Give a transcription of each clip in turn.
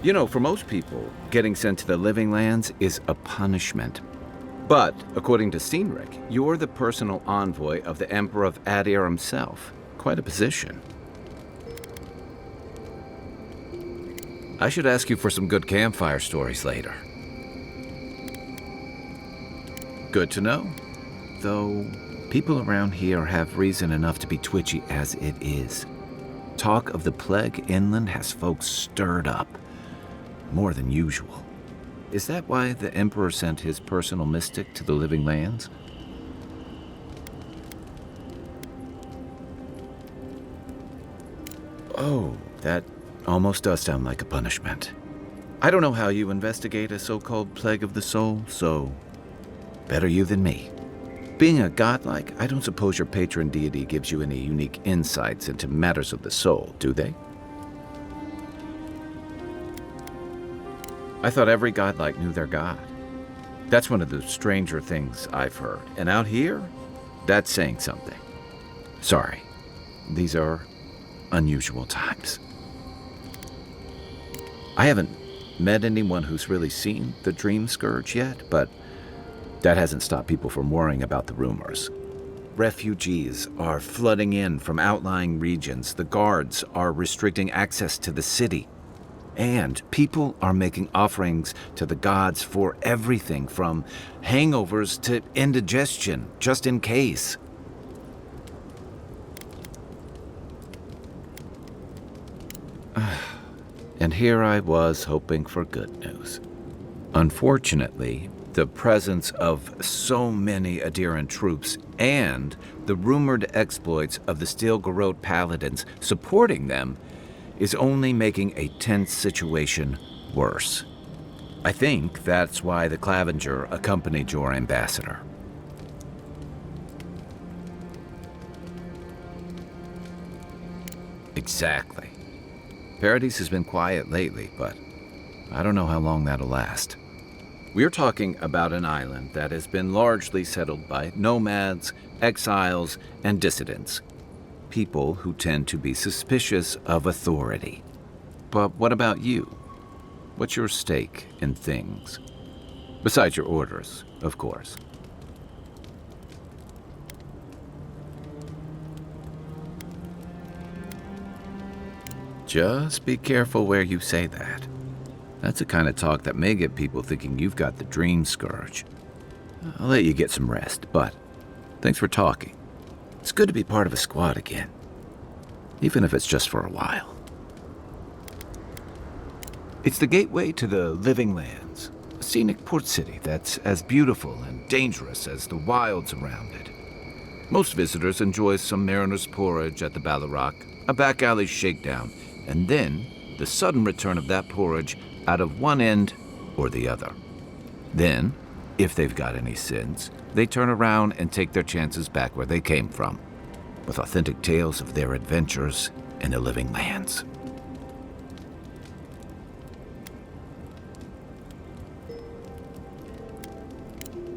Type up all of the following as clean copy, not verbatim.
You know, for most people, getting sent to the Living Lands is a punishment. But, according to Cynric, you're the personal envoy of the Emperor of Aedyr himself. Quite a position. I should ask you for some good campfire stories later. Good to know. Though, people around here have reason enough to be twitchy as it is. Talk of the plague inland has folks stirred up. More than usual. Is that why the Emperor sent his personal mystic to the Living Lands? Oh, that almost does sound like a punishment. I don't know how you investigate a so-called plague of the soul, so better you than me. Being a godlike, I don't suppose your patron deity gives you any unique insights into matters of the soul, do they? I thought every godlike knew their god. That's one of the stranger things I've heard. And out here, that's saying something. Sorry, these are unusual times. I haven't met anyone who's really seen the Dream Scourge yet, but that hasn't stopped people from worrying about the rumors. Refugees are flooding in from outlying regions. The guards are restricting access to the city. And people are making offerings to the gods for everything from hangovers to indigestion, just in case. And here I was hoping for good news. Unfortunately, the presence of so many Aedyran troops and the rumored exploits of the Steel Garrote paladins supporting them is only making a tense situation worse. I think that's why the Clavenger accompanied your ambassador. Exactly. Paradis has been quiet lately, but I don't know how long that'll last. We're talking about an island that has been largely settled by nomads, exiles, and dissidents. People who tend to be suspicious of authority. But what about you? What's your stake in things? Besides your orders, of course. Just be careful where you say that. That's the kind of talk that may get people thinking you've got the Dream Scourge. I'll let you get some rest, but thanks for talking. It's good to be part of a squad again, even if it's just for a while. It's the gateway to the Living Lands, a scenic port city that's as beautiful and dangerous as the wilds around it. Most visitors enjoy some mariner's porridge at the Ballarrock, a back alley shakedown, and then the sudden return of that porridge out of one end or the other. Then, if they've got any sense, they turn around and take their chances back where they came from, with authentic tales of their adventures in the Living Lands.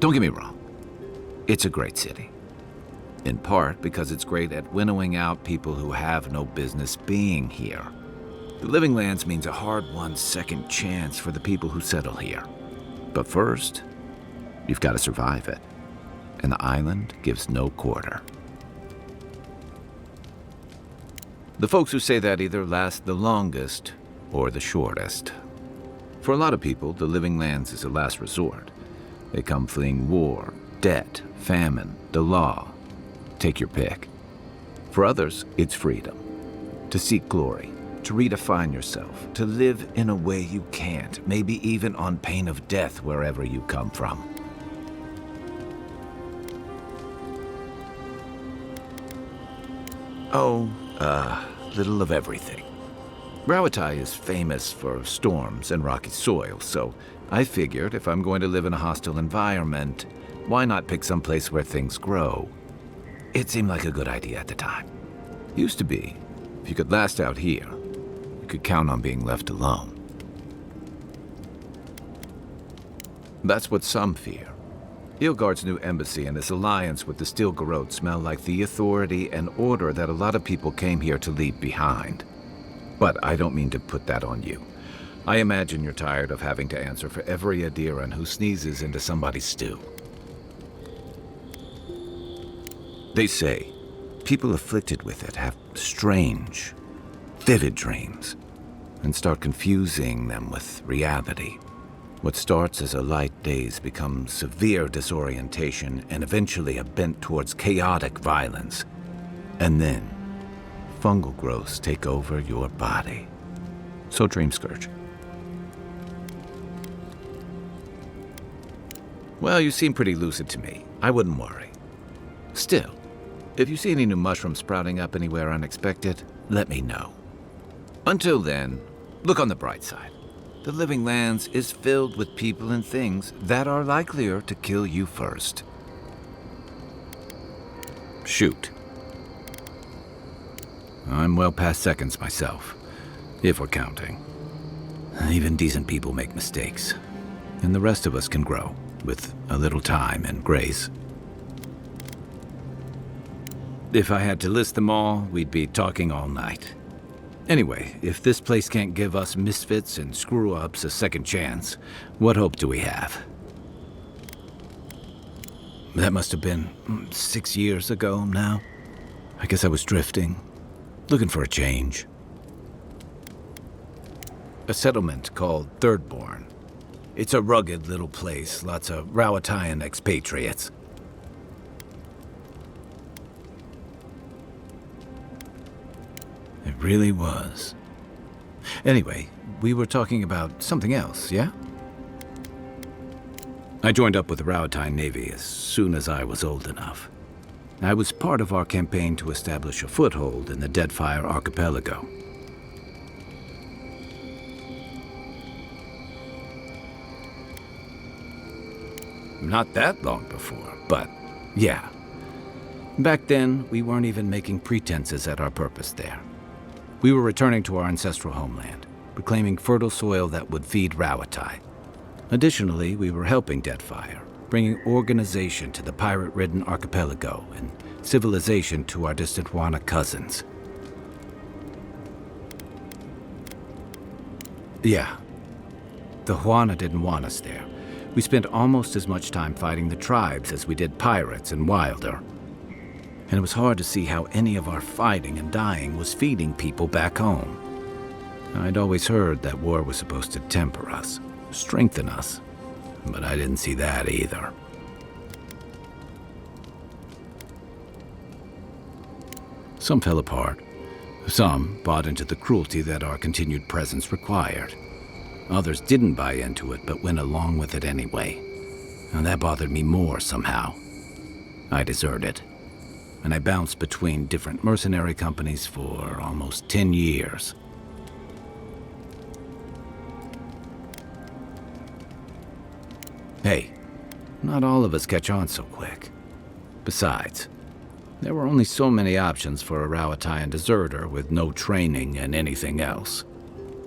Don't get me wrong, it's a great city. In part because it's great at winnowing out people who have no business being here. The Living Lands means a hard-won second chance for the people who settle here. But first, you've got to survive it. And the island gives no quarter. The folks who say that either last the longest or the shortest. For a lot of people, the Living Lands is a last resort. They come fleeing war, debt, famine, the law. Take your pick. For others, it's freedom. To seek glory, to redefine yourself, to live in a way you can't, maybe even on pain of death wherever you come from. Oh, little of everything. Rawatai is famous for storms and rocky soil, so I figured if I'm going to live in a hostile environment, why not pick some place where things grow? It seemed like a good idea at the time. Used to be, if you could last out here, you could count on being left alone. That's what some fear. Ilgard's new embassy and his alliance with the Steel Garrote smell like the authority and order that a lot of people came here to leave behind. But I don't mean to put that on you. I imagine you're tired of having to answer for every Aedyran who sneezes into somebody's stew. They say people afflicted with it have strange, vivid dreams and start confusing them with reality. What starts as a light daze becomes severe disorientation and eventually a bent towards chaotic violence. And then, fungal growths take over your body. So dream Scourge. Well, you seem pretty lucid to me. I wouldn't worry. Still, if you see any new mushrooms sprouting up anywhere unexpected, let me know. Until then, look on the bright side. The Living Lands is filled with people and things that are likelier to kill you first. Shoot. I'm well past seconds myself, if we're counting. Even decent people make mistakes, and the rest of us can grow with a little time and grace. If I had to list them all, we'd be talking all night. Anyway, if this place can't give us misfits and screw-ups a second chance, what hope do we have? That must have been 6 years ago now. I guess I was drifting, looking for a change. A settlement called Thirdborn. It's a rugged little place, lots of Rowatayan expatriates. It really was. Anyway, we were talking about something else, yeah? I joined up with the Rowatayan Navy as soon as I was old enough. I was part of our campaign to establish a foothold in the Deadfire Archipelago. Not that long before, but yeah. Back then, we weren't even making pretenses at our purpose there. We were returning to our ancestral homeland, reclaiming fertile soil that would feed Rawatai. Additionally, we were helping Deadfire, bringing organization to the pirate-ridden archipelago and civilization to our distant Wana cousins. Yeah, the Wana didn't want us there. We spent almost as much time fighting the tribes as we did pirates and Wilder. And it was hard to see how any of our fighting and dying was feeding people back home. I'd always heard that war was supposed to temper us, strengthen us, but I didn't see that either. Some fell apart. Some bought into the cruelty that our continued presence required. Others didn't buy into it, but went along with it anyway. And that bothered me more somehow. I deserted. And I bounced between different mercenary companies for almost 10 years. Hey, not all of us catch on so quick. Besides, there were only so many options for a Rowatayan deserter with no training and anything else.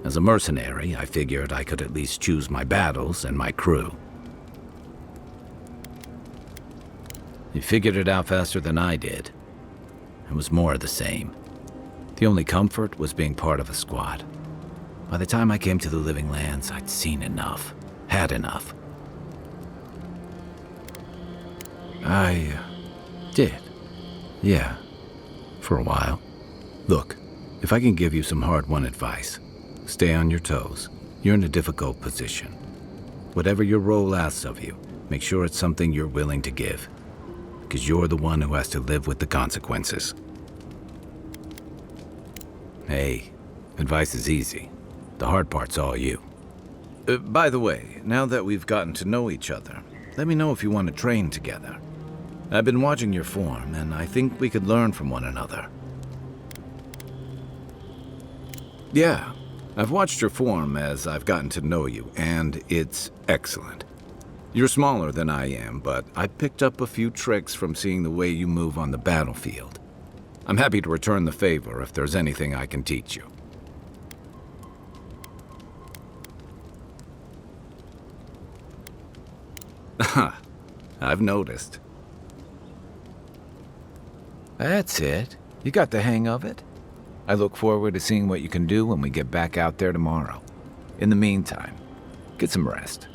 As a mercenary, I figured I could at least choose my battles and my crew. You figured it out faster than I did. It was more of the same. The only comfort was being part of a squad. By the time I came to the Living Lands, I'd seen enough, had enough. I did. Yeah, for a while. Look, if I can give you some hard-won advice, stay on your toes. You're in a difficult position. Whatever your role asks of you, make sure it's something you're willing to give. Because you're the one who has to live with the consequences. Hey, advice is easy. The hard part's all you. By the way, now that we've gotten to know each other, let me know if you want to train together. I've been watching your form, and I think we could learn from one another. Yeah, I've watched your form as I've gotten to know you, and it's excellent. You're smaller than I am, but I picked up a few tricks from seeing the way you move on the battlefield. I'm happy to return the favor if there's anything I can teach you. I've noticed. That's it. You got the hang of it. I look forward to seeing what you can do when we get back out there tomorrow. In the meantime, get some rest.